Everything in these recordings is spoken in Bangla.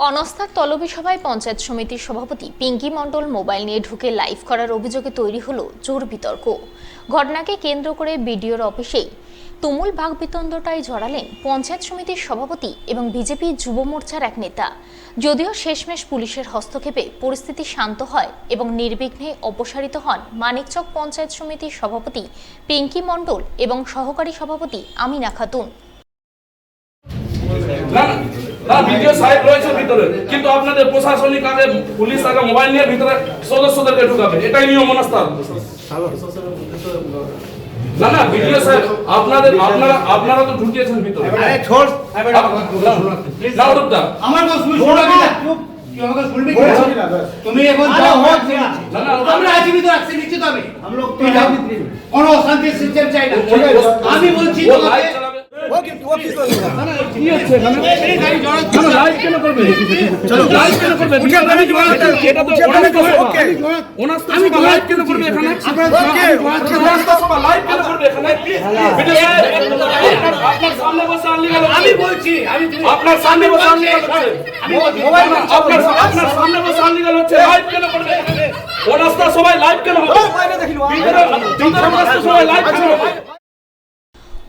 অনাস্থার তলবি সভায় পঞ্চায়েত সমিতির সভাপতি পিঙ্কি মণ্ডল মোবাইল নিয়ে ঢুকে লাইভ করার অভিযোগে তৈরি হলো জোর বিতর্ক। ঘটনাকে কেন্দ্র করে বিডিওর অফিসেই তুমুল বাকবিতণ্ডায় জড়ালেন পঞ্চায়েত সমিতির সভাপতি এবং বিজেপি যুব মোর্চার এক নেতা। যদিও শেষমেশ পুলিশের হস্তক্ষেপে পরিস্থিতি শান্ত হয় এবং নির্বিঘ্নে অপসারিত হন মানিকচক পঞ্চায়েত সমিতির সভাপতি পিঙ্কি মণ্ডল এবং সহকারী সভাপতি আমিনা খাতুন। ভিডিও সাহেব রয়েছে ভিতরে, কিন্তু আপনাদের প্রশাসনিক কাজে পুলিশ আগে মোবাইল নিয়ে ভিতরে সদস্যদেরকে ঢুকাবে, এটাই নিয়ম অনাস্থার। না ভিডিও সাহেব আপনারা তো ঢুকিয়েছেন ভিতরে। আরে ছোড় না ওটা আমার কথা শুনবি না, চুপ। তুই আমাকে শুনবি কি না? তুমি এখন যাও না আমরা আছি ভিতরে আসছি নিশ্চিত হবে। हम लोग তুই যাও, কোনো অশান্তি সিস্টেম চাই না। আমি বলছি তোমাকে ও কি করবে না কি হচ্ছে এখানে? গাড়ি জড়াচ্ছে না, লাইভ কেন করবে? চলো লাইভ কেন করবে? ভিডিও গাড়ি জড়াচ্ছে, এটা তো ওকে অনাস্থা সভা লাইভ কেন করবে এখানে? অনাস্থা সভা লাইভ কেন করবে এখানে? ভিডিও আপনার সামনে বসে আনলি গেল। আমি বলছি আপনার সামনে বসে আনলি গেল, মোবাইল আপনার সামনে বসে আনলি গেল হচ্ছে, লাইভ কেন করবে এখানে? অনাস্থা সবাই লাইভ কেন হবে? অনাস্থা সবাই লাইভ কেন হবে?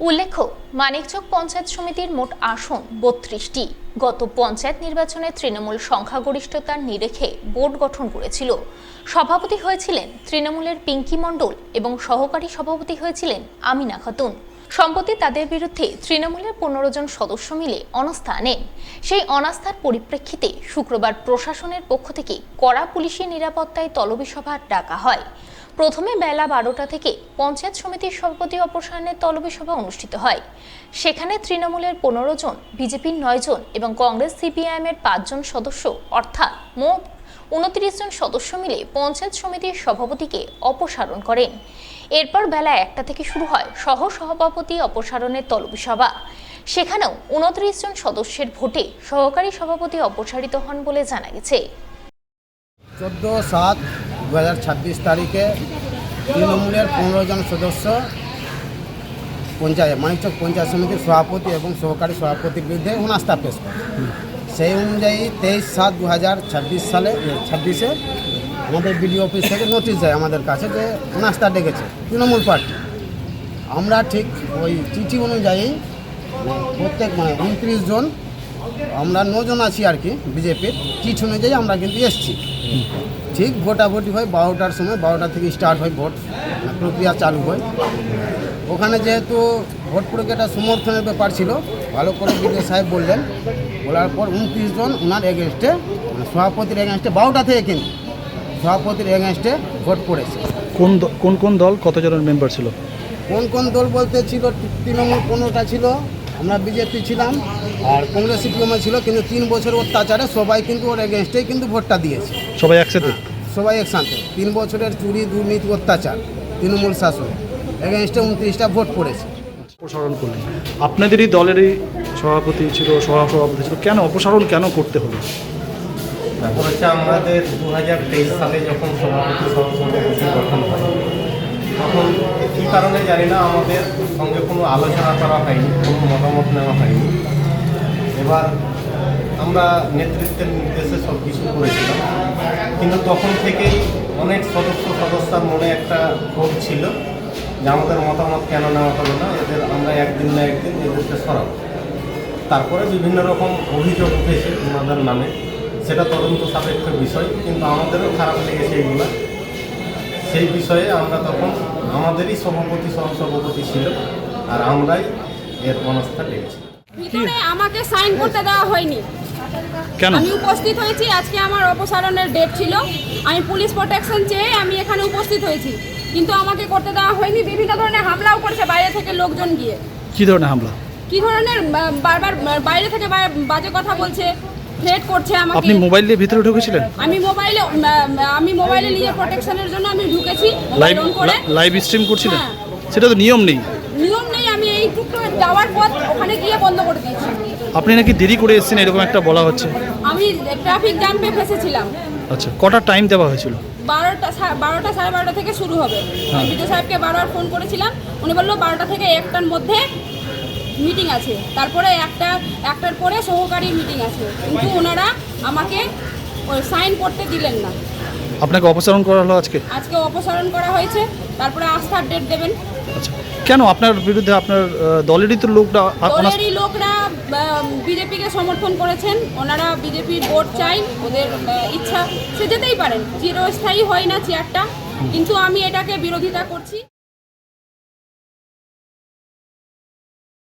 উল্লেখ্য, মানিকচক পঞ্চায়েত সমিতির মোট আসন ৩২টি। গত পঞ্চায়েত নির্বাচনে তৃণমূল সংখ্যাগরিষ্ঠতার নিরেখে বোর্ড গঠন করেছিল। সভাপতি হয়েছিলেন তৃণমূলের পিঙ্কি মণ্ডল এবং সহকারী সভাপতি হয়েছিলেন আমিনা খাতুন। সম্প্রতি তাদের বিরুদ্ধে তৃণমূলের ১৫ জন সদস্য মিলে অনাস্থা আনেন। সেই অনাস্থার পরিপ্রেক্ষিতে শুক্রবার প্রশাসনের পক্ষ থেকে কড়া পুলিশি নিরাপত্তায় তলবি সভা ডাকা হয়। প্রথমে বেলা ১২টা থেকে পঞ্চায়েত সমিতির সভাপতি অপসারণের তলবি সভা অনুষ্ঠিত হয়। সেখানে তৃণমূলের ১৫ জন, বিজেপির ৯ জন এবং কংগ্রেস সিপিআইএমের ৫ জন সদস্য অর্থাৎ মোট ২৯ জন সদস্য মিলে পঞ্চায়েত সমিতির সভাপতিকে অপসারণ করেন। এরপর বেলা ১টা থেকে শুরু হয় সহ সভাপতি অপসারণের তলবি সভা। সেখানেও ২৯ জন সদস্যের ভোটে সহকারী সভাপতি অপসারিত হন বলে জানা গেছে। 14/7/2026 তারিখে তৃণমূলের ১৫ জন সদস্য মানিকচক পঞ্চায়েত সমিতির সভাপতি এবং সহকারী সভাপতির বিরুদ্ধে অনাস্থা পেশ করে। সেই অনুযায়ী 23/7/2026 সালে 26-এ আমাদের বিডিও অফিস থেকে নোটিশ দেয় আমাদের কাছে যে অনাস্থা ডেকেছে তৃণমূল পার্টি। আমরা ঠিক ওই চিঠি অনুযায়ী প্রত্যেক 29 জন, আমরা 9 জন আছি আর কি বিজেপির, চিঠি অনুযায়ী আমরা কিন্তু এসছি। ঠিক ভোটাভুটি হয় 12টার সময়, 12টা থেকে স্টার্ট হয় ভোট প্রক্রিয়া চালু হয়। ওখানে যেহেতু ভোট প্রক্রিয়াটা সমর্থনের ব্যাপার ছিল, ভালো করে বিডিও সাহেব বললেন, বলার পর 29 জন ওনার এগেনস্টে, সভাপতির এগেনস্টে 12টা থেকে কিন্তু সভাপতির এগেনস্টে ভোট পড়েছে। কোন দল কতজনের মেম্বার ছিল? কোন দল বলতে ছিল তৃণমূল 15টা ছিল, আমরা বিজেপি ছিলাম, আর কংগ্রেস সিপিএমে ছিল। কিন্তু 3 বছর অত্যাচারে সবাই কিন্তু ওর এগেনস্টেই কিন্তু ভোটটা দিয়েছে। সবাই একসাথে? সবাই একসাথে। 3 বছরের চুরি, দুর্নীতি, অত্যাচার, তৃণমূল শাসন এগেনস্টে 29টা ভোট পড়েছে। অপসারণ করলেন, আপনাদেরই দলেরই সভাপতি ছিল, সহসভাপতি ছিল, কেন অপসারণ কেন করতে হলো? তারপর হচ্ছে আমাদের 2023 সালে যখন সভাপতি সহসভাপতি গঠন হয়, তখন কী কারণে জানি না আমাদের সঙ্গে কোনো আলোচনা করা হয়নি, কোনো মতামত নেওয়া হয়নি। এবার আমরা নেতৃত্বের নির্দেশে সব কিছু করেছিলাম, কিন্তু তখন থেকেই অনেক সদস্যর মনে একটা ক্ষোভ ছিল যে আমাদের মতামত কেন নেওয়া হলো না, আমরা একদিন না একদিন এদেরকে সরাবো। তারপরে বিভিন্ন রকম অভিযোগ উঠেছে ওনাদের নামে, সেটা তদন্ত সাপেক্ষ বিষয়, কিন্তু আমাদেরও খারাপ লেগেছে এগুলো। সেই বিষয়ে আমরা তখন, আমাদেরই সভাপতি সহসভাপতি ছিল আর আমরাই এর অনাস্থা ডেকেছি। ভিতরে আমাকে সাইন করতে দেওয়া হয়নি। কেন? আমি উপস্থিত হয়েছি, আজকে আমার অপসারণের ডেট ছিল, আমি পুলিশ প্রোটেকশন চেয়ে আমি এখানে উপস্থিত হয়েছি, কিন্তু আমাকে করতে দেওয়া হয়নি। বিভিন্ন ধরনের হামলাও করছে বাইরে থেকে লোকজন গিয়ে। কি ধরনের হামলা? কি ধরনের বারবার বাইরে থেকে বাজে কথা বলছে, থ্রেট করছে আমাকে। আপনি মোবাইল দিয়ে ভিতরে ঢুকেছিলেন? আমি মোবাইলে নিজের প্রোটেকশনের জন্য আমি ঢুকেছি, মোবাইল অন করে লাইভ স্ট্রিম করছিলেন? হ্যাঁ। সেটা তো নিয়ম নেই। নিয়ম নেই, আমি এইটুকু যাওয়ার পর ওখানে গিয়ে বন্ধ করে দিয়েছি। আপনি নাকি দেরি করে এসেছেন এরকম একটা বলা হচ্ছে। আমি ট্রাফিক জ্যামে ফেসেছিলাম। আচ্ছা, কটা টাইম দেওয়া হয়েছিল? 12টা 12:30 থেকে শুরু হবে। বিডিও সাহেবকে বারবার ফোন করেছিলাম, উনি বললো 12টা থেকে 1টার মধ্যে মিটিং আছে, তারপরে একটার পরে সহকারী মিটিং আছে, কিন্তু ওনারা আমাকে সাইন করতে দিলেন না। আপনাকে অপসারণ করা হলো আজকে? আজকে অপসারণ করা হয়েছে, তারপরে আস্থার ডেট দেবেন। আচ্ছা, কেন আপনার বিরুদ্ধে? আপনার দলেরই তো লোকরা দলেরই লোকরা বিজেপিকে সমর্থন করেছেন, ওনারা বিজেপির ভোট চাই, ওদের ইচ্ছা, সে যেতেই পারেন, চিরস্থায়ী হয় না চেয়ারটা, কিন্তু আমি এটাকে বিরোধিতা করছি।